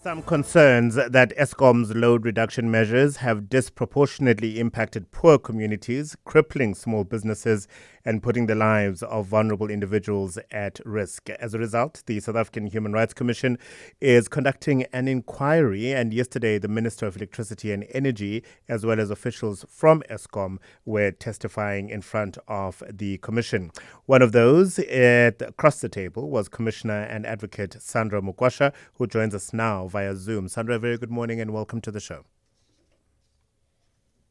Some concerns that Eskom's load reduction measures have disproportionately impacted poor communities, crippling small businesses and putting the lives of vulnerable individuals at risk. As a result, the South African Human Rights Commission is conducting an inquiry, and yesterday the Minister of Electricity and Energy, as well as officials from Eskom, were testifying in front of the Commission. One of those across the table was Commissioner and Advocate Sandra Makoasha, who joins us now via Zoom. Sandra, very good morning and welcome to the show.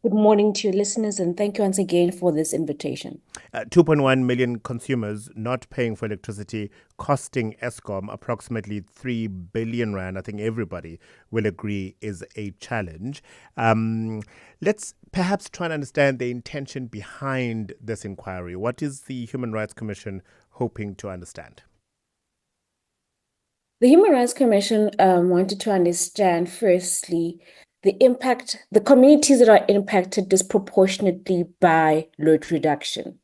Good morning to your listeners, and thank you once again for this invitation. 2.1 million consumers not paying for electricity, costing Eskom approximately 3 billion rand. I think everybody will agree is a challenge. Let's perhaps try and understand the intention behind this inquiry. What is the Human Rights Commission hoping to understand? The Human Rights Commission wanted to understand, firstly, the communities that are impacted disproportionately by load reduction,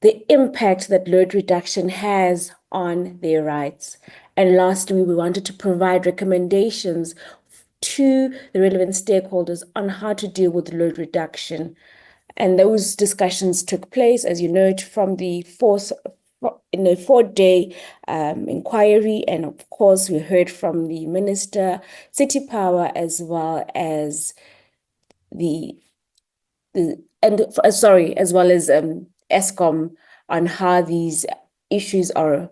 the impact that load reduction has on their rights. And lastly, we wanted to provide recommendations to the relevant stakeholders on how to deal with load reduction. And those discussions took place, as you note, from the in a 4-day inquiry. And of course, we heard from the Minister, City Power, as well as Eskom on how these issues are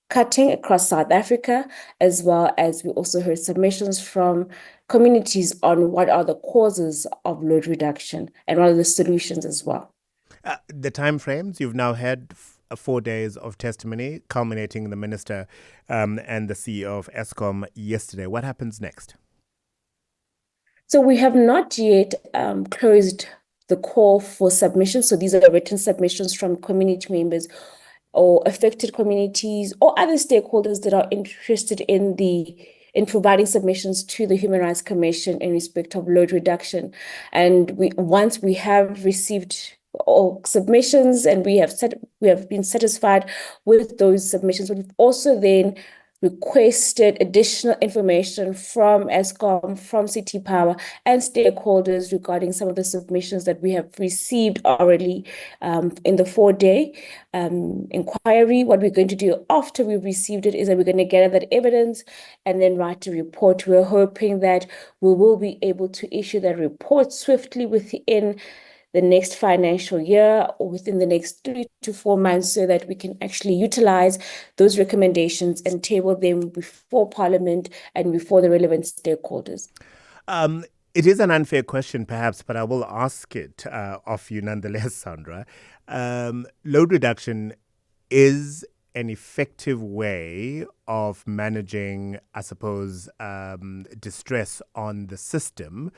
cutting across South Africa, as well as we also heard submissions from communities on what are the causes of load reduction and what are the solutions as well. The timeframes, you've now had 4 days of testimony, culminating in the Minister and the CEO of Eskom yesterday. What happens next? So we have not yet closed the call for submissions. So these are written submissions from community members or affected communities or other stakeholders that are interested in providing submissions to the Human Rights Commission in respect of load reduction. And once we have received all submissions and we have been satisfied with those submissions, we've also then requested additional information from Eskom, from City Power, and stakeholders regarding some of the submissions that we have received already in the 4-day inquiry. What we're going to do after we've received it is that we're going to gather that evidence and then write a report. We're hoping that we will be able to issue that report swiftly within the next financial year or within the next 3 to 4 months, so that we can actually utilize those recommendations and table them before Parliament and before the relevant stakeholders. It is an unfair question, perhaps, but I will ask it of you nonetheless, Sandra. Load reduction is an effective way of managing, I suppose, distress on the system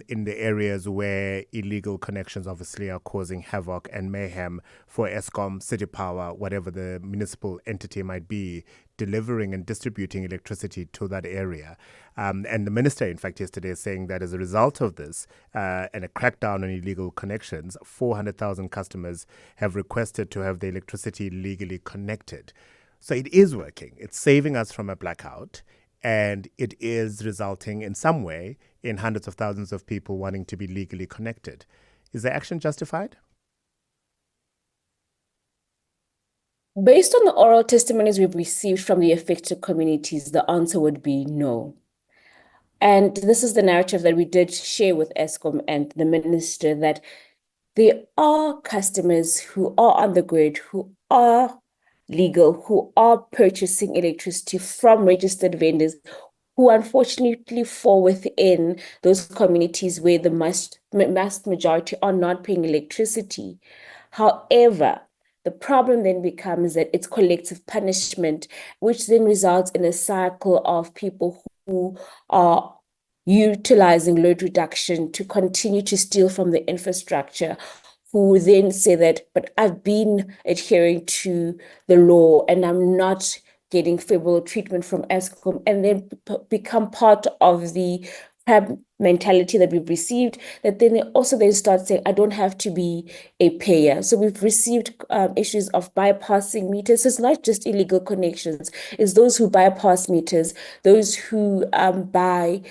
in the areas where illegal connections obviously are causing havoc and mayhem for Eskom, City Power, whatever the municipal entity might be, delivering and distributing electricity to that area. And the minister, in fact, yesterday is saying that as a result of this and a crackdown on illegal connections, 400,000 customers have requested to have their electricity legally connected. So it is working. It's saving us from a blackout, and it is resulting in some way in hundreds of thousands of people wanting to be legally connected. Is the action justified? Based on the oral testimonies we've received from the affected communities, the answer would be no. And this is the narrative that we did share with Eskom and the minister, that there are customers who are on the grid, who are legal, who are purchasing electricity from registered vendors, who unfortunately fall within those communities where the mass majority are not paying electricity. However, the problem then becomes that it's collective punishment, which then results in a cycle of people who are utilizing load reduction to continue to steal from the infrastructure, who then say that, but I've been adhering to the law and I'm not getting favorable treatment from Eskom, and then become part of the crab mentality that we've received, that then they also then start saying, I don't have to be a payer. So we've received issues of bypassing meters. So it's not just illegal connections, it's those who bypass meters, those who buy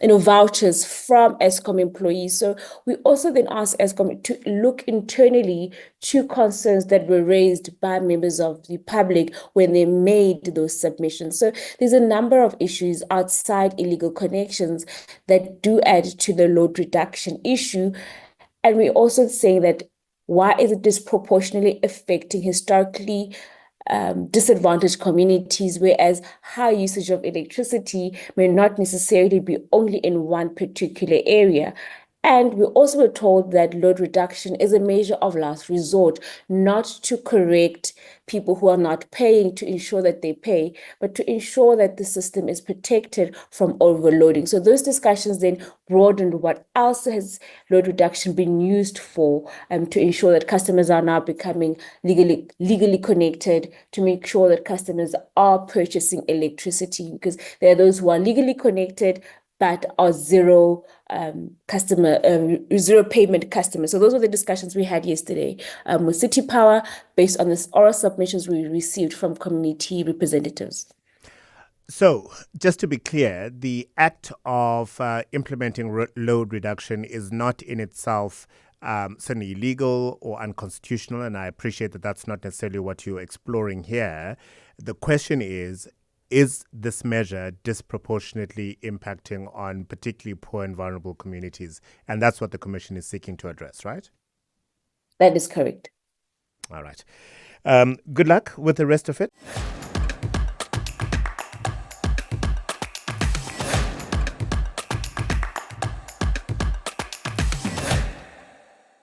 vouchers from Eskom employees. So we also then asked Eskom to look internally to concerns that were raised by members of the public when they made those submissions. So there's a number of issues outside illegal connections that do add to the load reduction issue. And we're also saying that why is it disproportionately affecting historically disadvantaged communities, whereas high usage of electricity may not necessarily be only in one particular area. And we also were told that load reduction is a measure of last resort, not to correct people who are not paying to ensure that they pay, but to ensure that the system is protected from overloading. So those discussions then broadened what else has load reduction been used for, to ensure that customers are now becoming legally connected, to make sure that customers are purchasing electricity, because there are those who are legally connected but are zero payment customers. So those were the discussions we had yesterday with City Power based on the oral submissions we received from community representatives. So, just to be clear, the act of implementing load reduction is not in itself certainly illegal or unconstitutional, and I appreciate that that's not necessarily what you're exploring here. The question is this measure disproportionately impacting on particularly poor and vulnerable communities? And that's what the Commission is seeking to address, right? That is correct. All right. Good luck with the rest of it.